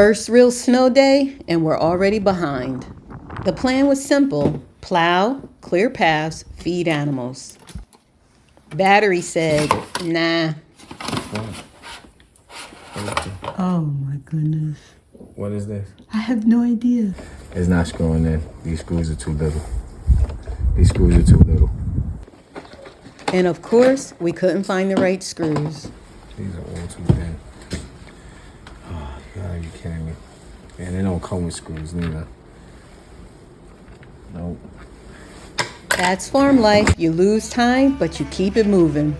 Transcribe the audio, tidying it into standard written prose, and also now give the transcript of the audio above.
First real snow day, and we're already behind. The plan was simple: plow, clear paths, feed animals. Battery said, nah. Oh my goodness. What is this? I have no idea. It's not screwing in. These screws are too little. These screws are too little. And of course, we couldn't find the right screws. These are all too thin. Oh, you gotta be kidding me. And they don't come with screws neither. Nope. That's farm life. You lose time, but you keep it moving.